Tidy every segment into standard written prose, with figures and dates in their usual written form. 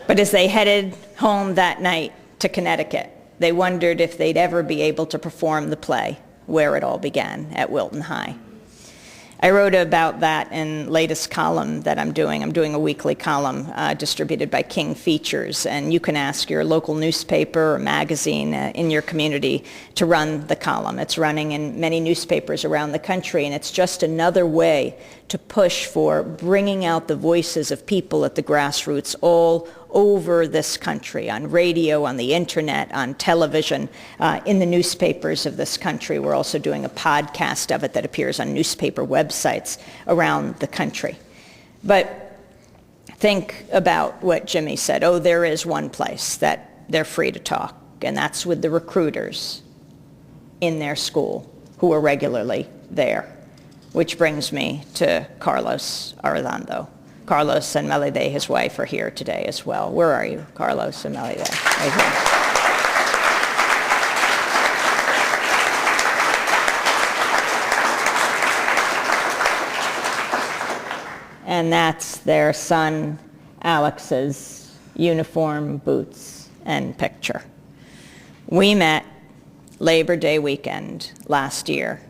But as they headed home that night to Connecticut, they wondered if they'd ever be able to perform the play Where It All Began at Wilton High. I wrote about that in latest column that I'm doing. I'm doing a weekly column distributed by King Features, and you can ask your local newspaper or magazine in your community to run the column. It's running in many newspapers around the country, and it's just another way to push for bringing out the voices of people at the grassroots all over this country, on radio, on the internet, on television, in the newspapers of this country. We're also doing a podcast of it that appears on newspaper websites around the country. But think about what Jimmy said. Oh, there is one place that they're free to talk, and that's with the recruiters in their school who are regularly there. Which brings me to Carlos Arredondo. Carlos and Melide, his wife, are here today as well. Where are you, Carlos and Melide? Right here. And that's their son, Alex's uniform, boots, and picture. We met Labor Day weekend last year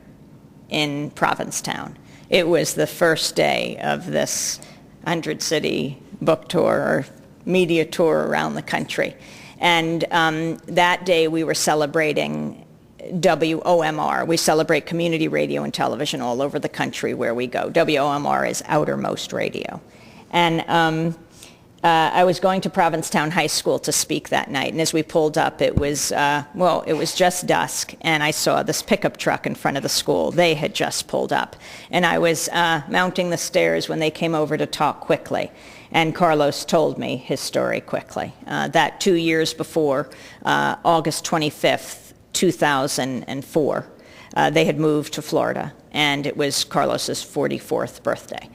in Provincetown. It was the first day of this 100-city book tour or media tour around the country. And that day we were celebrating WOMR. We celebrate community radio and television all over the country where we go. WOMR is outermost radio. And I was going to Provincetown High School to speak that night, and as we pulled up, it was just dusk, and I saw this pickup truck in front of the school. They had just pulled up, and I was mounting the stairs when they came over to talk quickly, and Carlos told me his story quickly. That 2 years before, August 25th, 2004, they had moved to Florida, and it was Carlos's 44th birthday.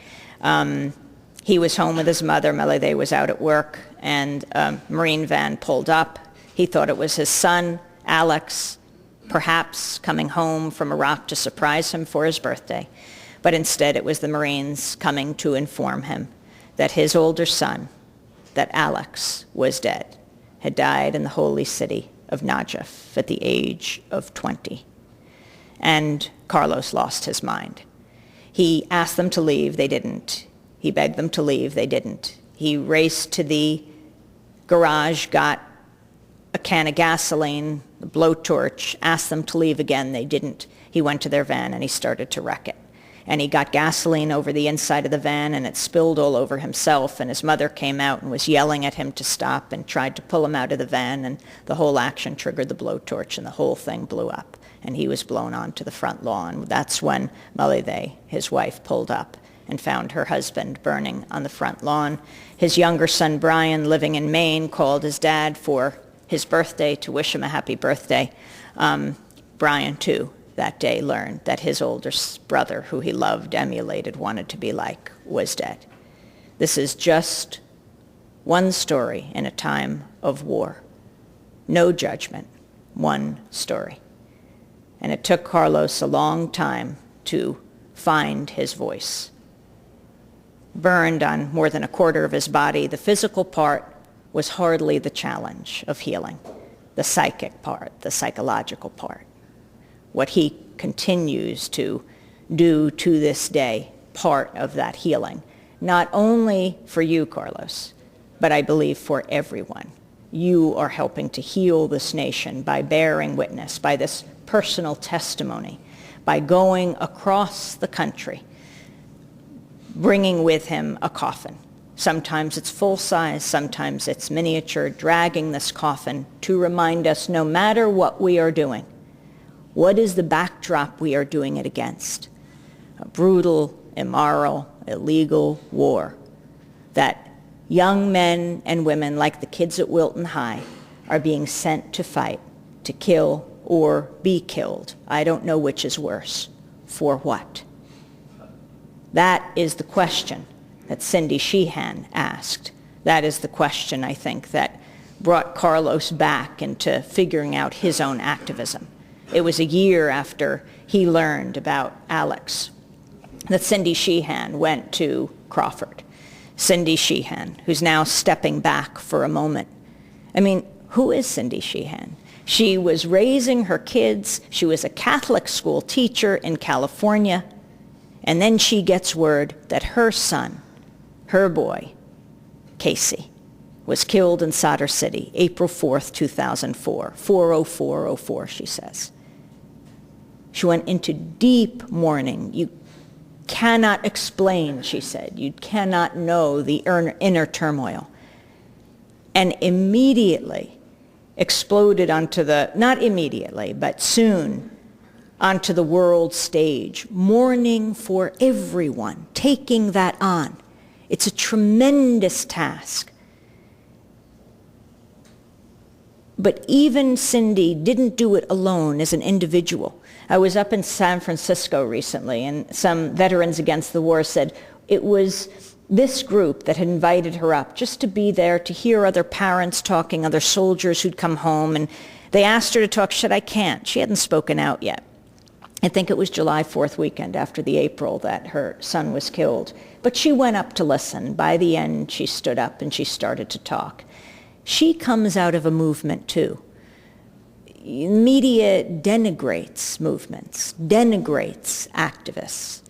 He was home with his mother. Melide was out at work, and a Marine van pulled up. He thought it was his son, Alex, perhaps coming home from Iraq to surprise him for his birthday. But instead, it was the Marines coming to inform him that his older son, that Alex, was dead, had died in the holy city of Najaf at the age of 20. And Carlos lost his mind. He asked them to leave. They didn't. He begged them to leave. They didn't. He raced to the garage, got a can of gasoline, a blowtorch, asked them to leave again. They didn't. He went to their van and he started to wreck it. And he got gasoline over the inside of the van, and it spilled all over himself, and his mother came out and was yelling at him to stop and tried to pull him out of the van, and the whole action triggered the blowtorch, and the whole thing blew up, and he was blown onto the front lawn. That's when Melide, his wife, pulled up and found her husband burning on the front lawn. His younger son, Brian, living in Maine, called his dad for his birthday to wish him a happy birthday. Brian, too, that day learned that his older brother, who he loved, emulated, wanted to be like, was dead. This is just one story in a time of war. No judgment, one story. And it took Carlos a long time to find his voice. Burned on more than a quarter of his body, the physical part was hardly the challenge of healing. The psychic part, the psychological part. What he continues to do to this day, part of that healing. Not only for you, Carlos, but I believe for everyone. You are helping to heal this nation by bearing witness, by this personal testimony, by going across the country, bringing with him a coffin. Sometimes it's full size, sometimes it's miniature, dragging this coffin to remind us no matter what we are doing, what is the backdrop we are doing it against? A brutal, immoral, illegal war that young men and women like the kids at Wilton High are being sent to fight, to kill or be killed. I don't know which is worse. For what? That is the question that Cindy Sheehan asked. That is the question, I think, that brought Carlos back into figuring out his own activism. It was a year after he learned about Alex that Cindy Sheehan went to Crawford Cindy Sheehan, who's now stepping back for a moment. I mean, who is Cindy Sheehan? She was raising her kids. She was a Catholic school teacher in California. And then she gets word that her son, her boy, Casey, was killed in Sadr City, April 4th, 2004, 4:04:04, she says. She went into deep mourning. You cannot explain, she said. You cannot know the inner turmoil. And immediately exploded onto the, not immediately, but soon, onto the world stage, mourning for everyone, taking that on. It's a tremendous task. But even Cindy didn't do it alone as an individual. I was up in San Francisco recently, and some veterans against the war said it was this group that had invited her up just to be there, to hear other parents talking, other soldiers who'd come home, and they asked her to talk. She said, I can't. She hadn't spoken out yet. I think it was July 4th weekend after the April that her son was killed. But she went up to listen. By the end, she stood up and she started to talk. She comes out of a movement too. Media denigrates movements, denigrates activists.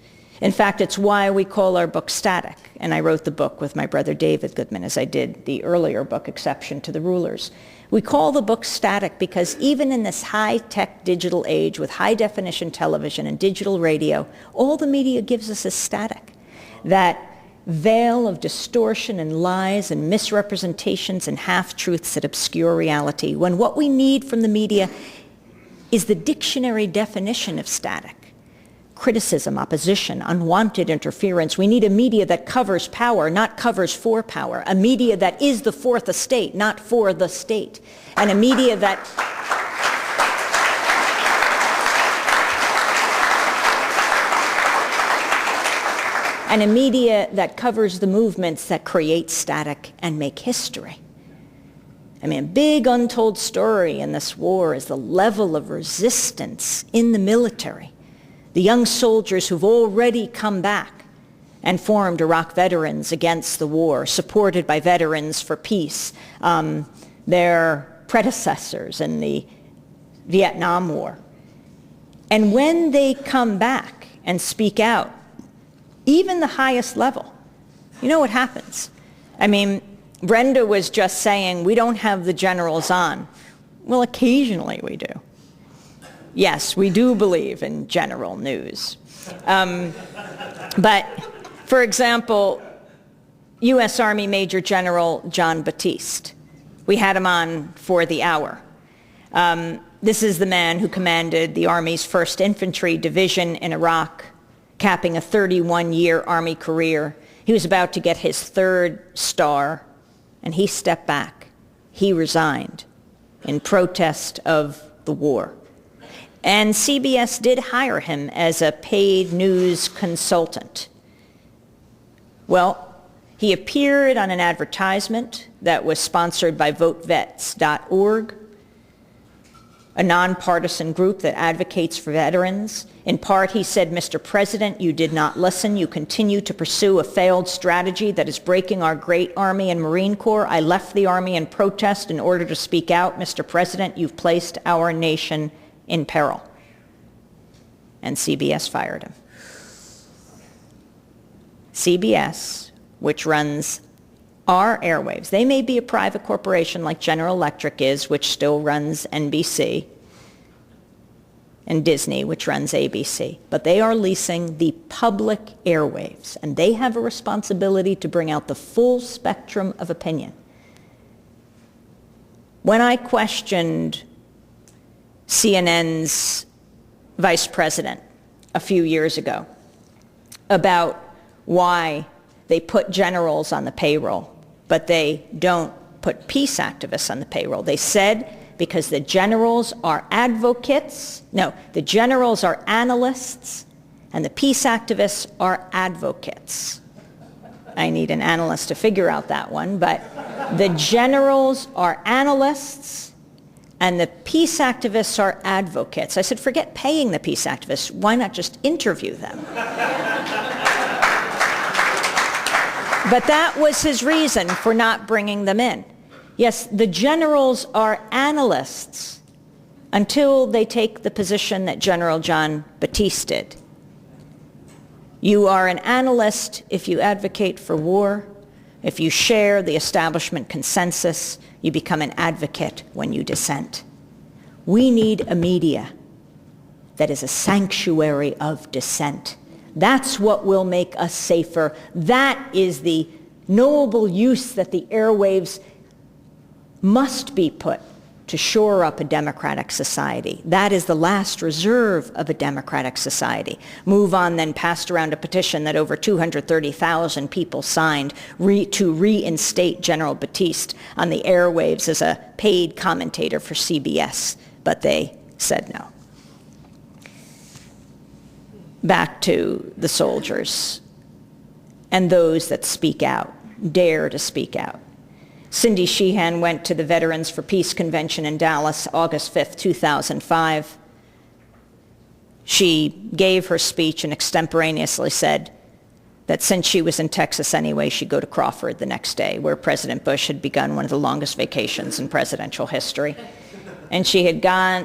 In fact, it's why we call our book static. And I wrote the book with my brother David Goodman, as I did the earlier book, Exception to the Rulers. We call the book static because even in this high-tech digital age with high-definition television and digital radio, all the media gives us is static. That veil of distortion and lies and misrepresentations and half-truths that obscure reality, when what we need from the media is the dictionary definition of static. Criticism, opposition, unwanted interference. We need a media that covers power, not covers for power. A media that is the fourth estate, not for the state. And a media that covers the movements that create static and make history. I mean, a big untold story in this war is the level of resistance in the military. The young soldiers who've already come back and formed Iraq Veterans Against the War, supported by Veterans for Peace, their predecessors in the Vietnam War. And when they come back and speak out, even the highest level, you know what happens? I mean, Brenda was just saying, we don't have the generals on. Well, occasionally we do. Yes, we do believe in general news. But, for example, U.S. Army Major General John Batiste. We had him on for the hour. This is the man who commanded the Army's 1st Infantry Division in Iraq, capping a 31-year Army career. He was about to get his 3rd star, and he stepped back. He resigned in protest of the war. And CBS did hire him as a paid news consultant. Well, he appeared on an advertisement that was sponsored by votevets.org, a nonpartisan group that advocates for veterans. In part, he said, Mr. President, you did not listen. You continue to pursue a failed strategy that is breaking our great Army and Marine Corps. I left the Army in protest in order to speak out. Mr. President, you've placed our nation in peril. And CBS fired him. CBS, which runs our airwaves, they may be a private corporation like General Electric is, which still runs NBC, and Disney, which runs ABC, but they are leasing the public airwaves, and they have a responsibility to bring out the full spectrum of opinion. When I questioned CNN's vice president a few years ago about why they put generals on the payroll, but they don't put peace activists on the payroll, they said because the generals are advocates, no, the generals are analysts, and the peace activists are advocates. I need an analyst to figure out that one, but the generals are analysts, and the peace activists are advocates. I said, forget paying the peace activists. Why not just interview them? But that was his reason for not bringing them in. Yes, the generals are analysts until they take the position that General John Batiste did. You are an analyst if you advocate for war. If you share the establishment consensus, you become an advocate when you dissent. We need a media that is a sanctuary of dissent. That's what will make us safer. That is the noble use that the airwaves must be put to shore up a democratic society. That is the last reserve of a democratic society. MoveOn then passed around a petition that over 230,000 people signed to reinstate General Batiste on the airwaves as a paid commentator for CBS, but they said no. Back to the soldiers and those that speak out, dare to speak out. Cindy Sheehan went to the Veterans for Peace Convention in Dallas, August 5th, 2005. She gave her speech and extemporaneously said that since she was in Texas anyway, she'd go to Crawford the next day, where President Bush had begun one of the longest vacations in presidential history. And she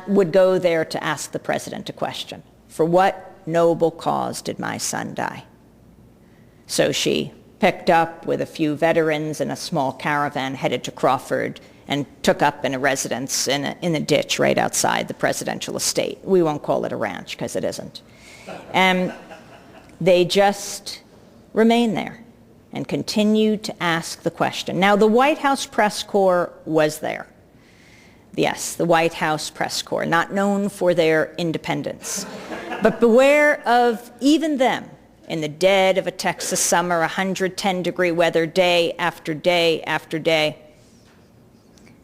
would go there to ask the president a question. For what noble cause did my son die? So she picked up with a few veterans in a small caravan, headed to Crawford, and took up in a residence in a ditch right outside the presidential estate. We won't call it a ranch because it isn't. And they just remained there and continued to ask the question. Now, the White House press corps was there. Yes, the White House press corps, not known for their independence. But beware of even them in the dead of a Texas summer, 110-degree weather, day after day after day,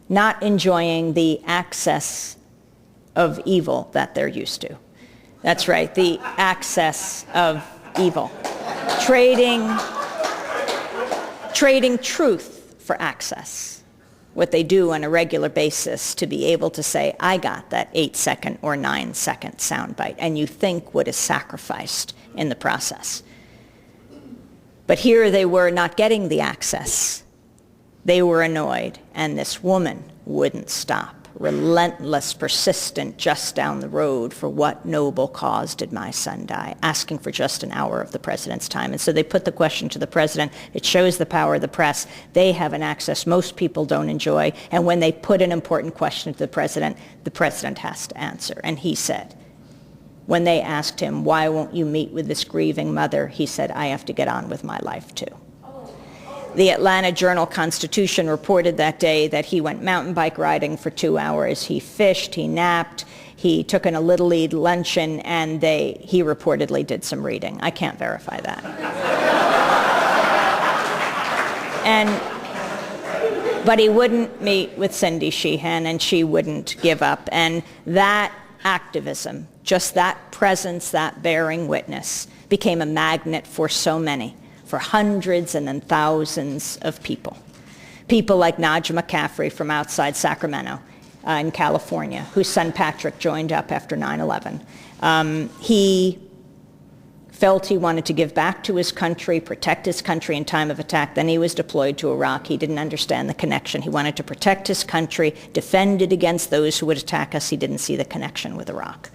not enjoying the access of evil that they're used to. That's right, the access of evil. Trading truth for access. What they do on a regular basis to be able to say, I got that 8-second or 9-second soundbite, and you think what is sacrificed in the process. But here they were not getting the access. They were annoyed, and this woman wouldn't stop. Relentless, persistent, just down the road. For what noble cause did my son die? Asking for just an hour of the president's time. And so they put the question to the president. It shows the power of the press. They have an access most people don't enjoy. And when they put an important question to the president has to answer. And he said, when they asked him, why won't you meet with this grieving mother? He said, I have to get on with my life too. The Atlanta Journal-Constitution reported that day that he went mountain bike riding for 2 hours. He fished, he napped, he took in a Little League luncheon, and he reportedly did some reading. I can't verify that. But he wouldn't meet with Cindy Sheehan, and she wouldn't give up. And that activism, just that presence, that bearing witness, became a magnet for so many, for hundreds and then thousands of people. People like Najah McCaffrey from outside Sacramento in California, whose son Patrick joined up after 9/11. He felt he wanted to give back to his country, protect his country in time of attack. Then he was deployed to Iraq. He didn't understand the connection. He wanted to protect his country, defend it against those who would attack us. He didn't see the connection with Iraq.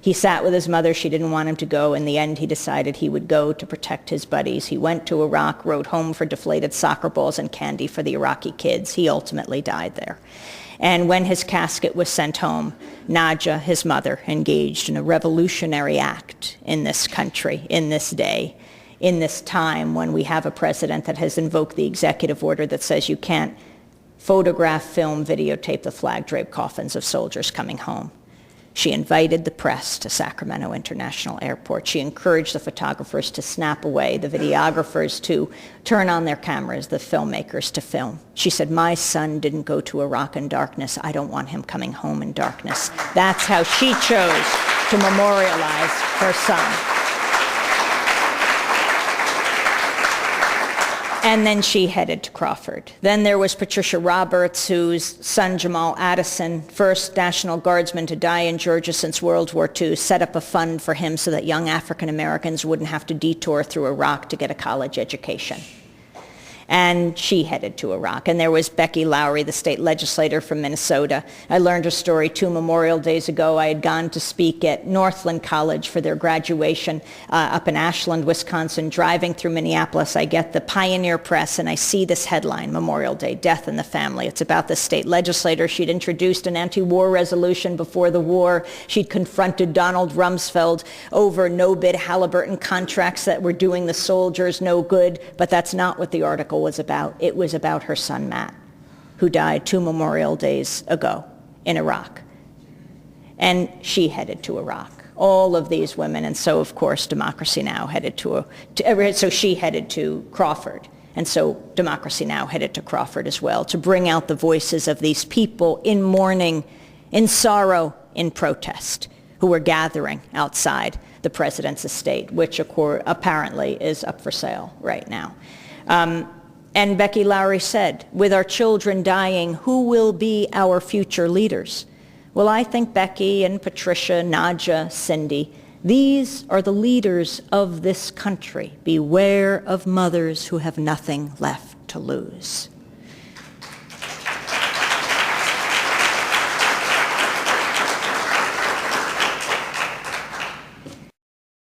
He sat with his mother. She didn't want him to go. In the end, he decided he would go to protect his buddies. He went to Iraq, wrote home for deflated soccer balls and candy for the Iraqi kids. He ultimately died there. And when his casket was sent home, Najah, his mother, engaged in a revolutionary act in this country, in this day, in this time when we have a president that has invoked the executive order that says you can't photograph, film, videotape the flag-draped coffins of soldiers coming home. She invited the press to Sacramento International Airport. She encouraged the photographers to snap away, the videographers to turn on their cameras, the filmmakers to film. She said, my son didn't go to Iraq in darkness. I don't want him coming home in darkness. That's how she chose to memorialize her son. And then she headed to Crawford. Then there was Patricia Roberts, whose son Jamal Addison, first National Guardsman to die in Georgia since World War II, set up a fund for him so that young African Americans wouldn't have to detour through Iraq to get a college education. And she headed to Iraq. And there was Becky Lowry, the state legislator from Minnesota. I learned her story 2 Memorial Days ago. I had gone to speak at Northland College for their graduation up in Ashland, Wisconsin. Driving through Minneapolis, I get the Pioneer Press, and I see this headline, Memorial Day, Death in the Family. It's about the state legislator. She'd introduced an anti-war resolution before the war. She'd confronted Donald Rumsfeld over no-bid Halliburton contracts that were doing the soldiers no good, but that's not what the article was about. It was about her son, Matt, who died 2 Memorial Days ago in Iraq. And she headed to Iraq. All of these women, and so, of course, Democracy Now! Headed so she headed to Crawford. And so Democracy Now! Headed to Crawford as well, to bring out the voices of these people in mourning, in sorrow, in protest, who were gathering outside the president's estate, which apparently is up for sale right now. And Becky Lowry said, with our children dying, who will be our future leaders? Well, I think Becky and Patricia, Nadja, Cindy, these are the leaders of this country. Beware of mothers who have nothing left to lose.